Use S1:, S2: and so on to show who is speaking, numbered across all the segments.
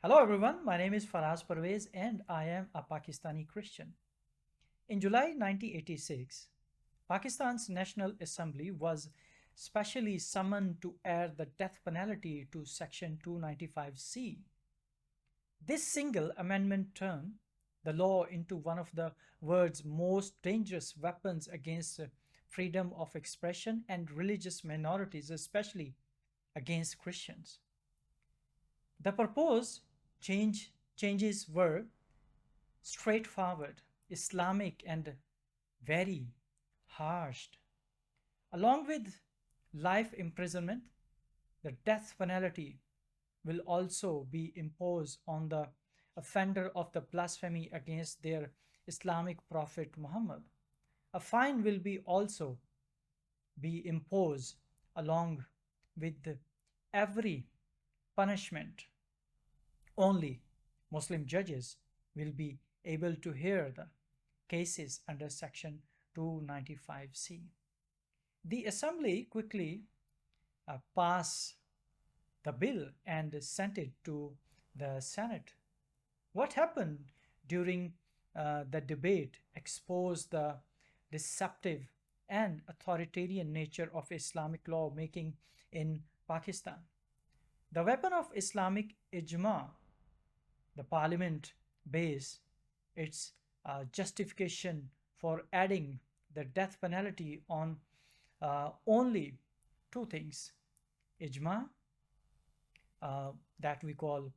S1: Hello everyone, my name is Faraz Parvez and I am a Pakistani Christian. In July 1986, Pakistan's National Assembly was specially summoned to add the death penalty to Section 295C. This single amendment turned the law into one of the world's most dangerous weapons against freedom of expression and religious minorities, especially against Christians. The proposed changes were straightforward, Islamic, and very harsh. Along with life imprisonment, the death penalty will also be imposed on the offender of the blasphemy against their Islamic prophet Muhammad. A fine will be also be imposed along with every punishment. Only Muslim judges will be able to hear the cases under Section 295C. The Assembly quickly passed the bill and sent it to the Senate. What happened during the debate exposed the deceptive and authoritarian nature of Islamic law making in Pakistan. The weapon of Islamic Ijma, the parliament based its justification for adding the death penalty on only two things: Ijma, that we call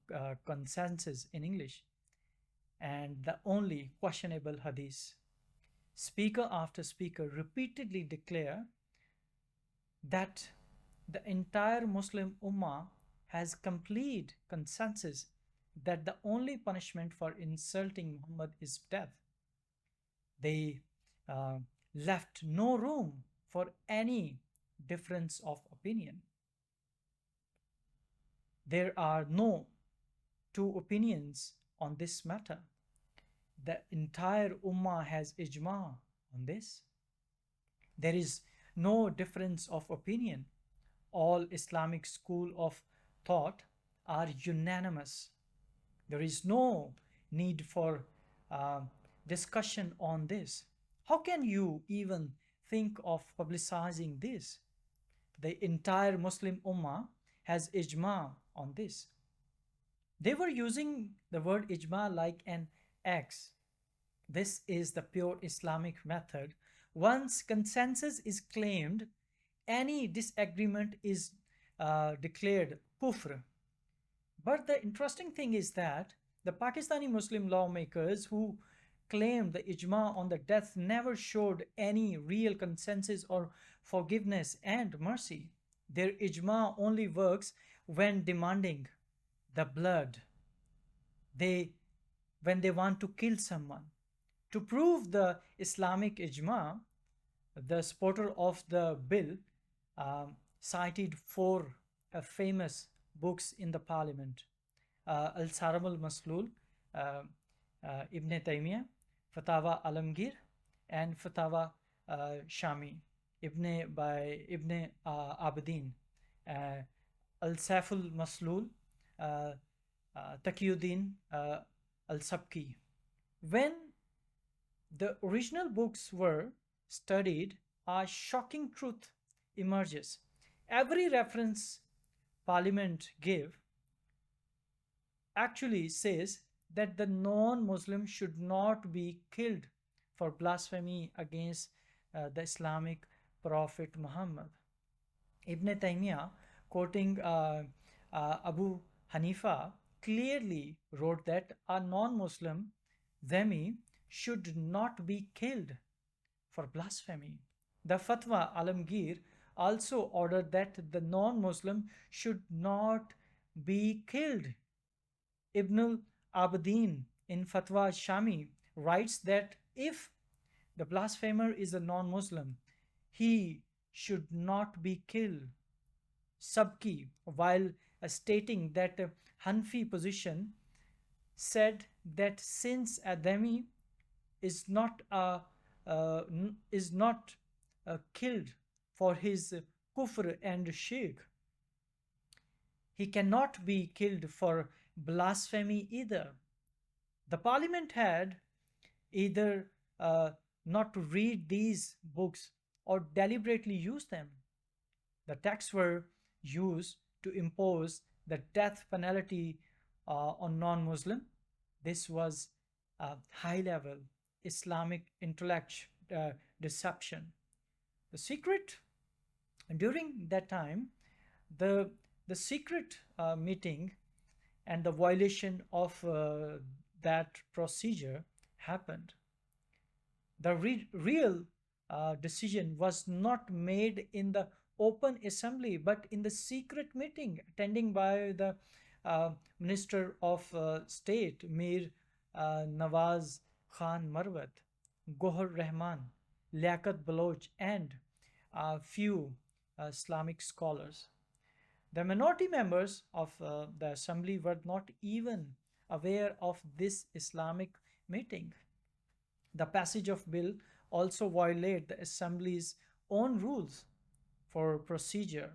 S1: consensus in English, and the only questionable hadith. Speaker after speaker repeatedly declare that the entire Muslim Ummah has complete consensus that the only punishment for insulting Muhammad is death. They uh, left no room for any difference of opinion. There are no two opinions on this matter. The entire Ummah has ijma on this. There is no difference of opinion. All Islamic school of thought are unanimous. There is no need for uh, discussion on this. How can you even think of publicizing this? The entire Muslim Ummah has ijma on this. They were using the word ijma like an axe. This is the pure Islamic method. Once consensus is claimed, any disagreement is declared kufr. But the interesting thing is that the Pakistani Muslim lawmakers who claimed the ijma on the death never showed any real consensus or forgiveness and mercy. Their ijma only works when demanding the blood. They when they want to kill someone. To prove the Islamic ijma, the supporter of the bill cited four famous books in the parliament: Al-Saram al-Maslul, uh, Ibn Taymiyyah, Fatawa Alamgir, and Fatawa Shami, Ibn Abidin, uh, Al-Saiful Maslul, uh, Taqiyuddin Al-Sabki. When the original books were studied, a shocking truth emerges. Every reference Parliament gave actually says that the non-Muslim should not be killed for blasphemy against the Islamic Prophet Muhammad. Ibn Taymiyyah, quoting Abu Hanifa, clearly wrote that a non-Muslim dhimmi should not be killed for blasphemy. The Fatwa Alamgir also ordered that the non-Muslim should not be killed. Ibn Abidin in Fatwa Shami writes that if the blasphemer is a non-Muslim, he should not be killed. Sabki, while stating that Hanfi position, said that since Adami is not killed for his kufr and shirk, he cannot be killed for blasphemy either. The parliament had either not to read these books or deliberately use them. The texts were used to impose the death penalty on non-Muslim. This was a high-level Islamic intellect deception. The secret during that time, the the secret meeting and the violation of that procedure happened. The real decision was not made in the open assembly, but in the secret meeting attending by the Minister of State, Mir Nawaz Khan Marwat, Gohar Rahman, Liaquat Baloch, and a few Islamic scholars. The minority members of the assembly were not even aware of this Islamic meeting. The passage of bill also violated the assembly's own rules for procedure.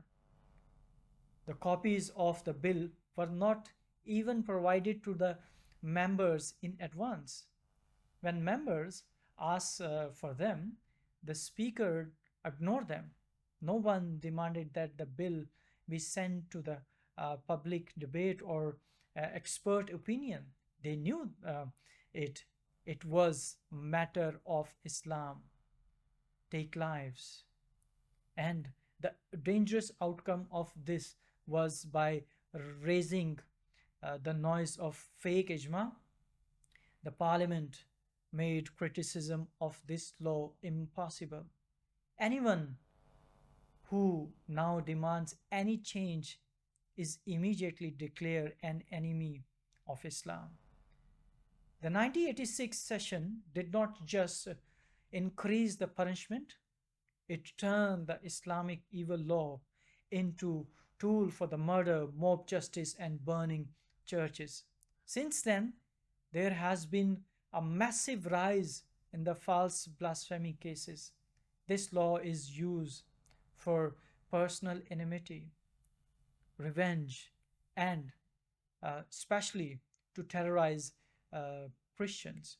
S1: The copies of the bill were not even provided to the members in advance. When members asked for them, the speaker ignored them. No one demanded that the bill be sent to the public debate or expert opinion. They knew it. It was matter of Islam. Take lives. And the dangerous outcome of this was by raising the noise of fake ijma, the parliament made criticism of this law impossible. Anyone who now demands any change is immediately declared an enemy of Islam. The 1986 session did not just increase the punishment, it turned the Islamic evil law into tool for the murder, mob justice, and burning churches. Since then, there has been a massive rise in the false blasphemy cases. This law is used for personal enmity, revenge, and especially to terrorize Christians.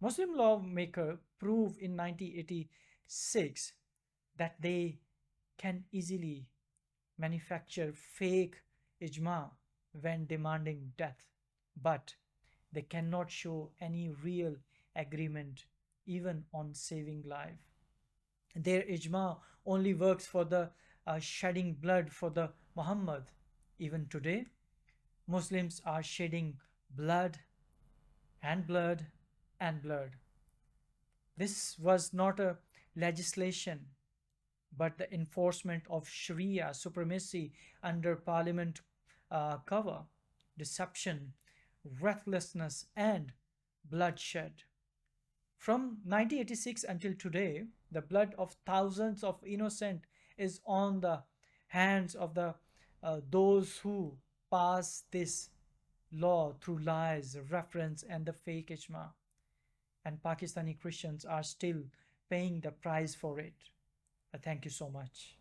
S1: Muslim lawmaker proved in 1986 that they can easily manufacture fake ijma when demanding death, but they cannot show any real agreement even on saving life. Their ijma only works for the shedding blood for the Muhammad. Even today, Muslims are shedding blood and blood and blood. This was not a legislation, but the enforcement of Sharia supremacy under parliament cover, deception, recklessness, and bloodshed. From 1986 until today, the blood of thousands of innocent is on the hands of the those who pass this law through lies, reference, and the fake ijma. And Pakistani Christians are still paying the price for it. Thank you so much.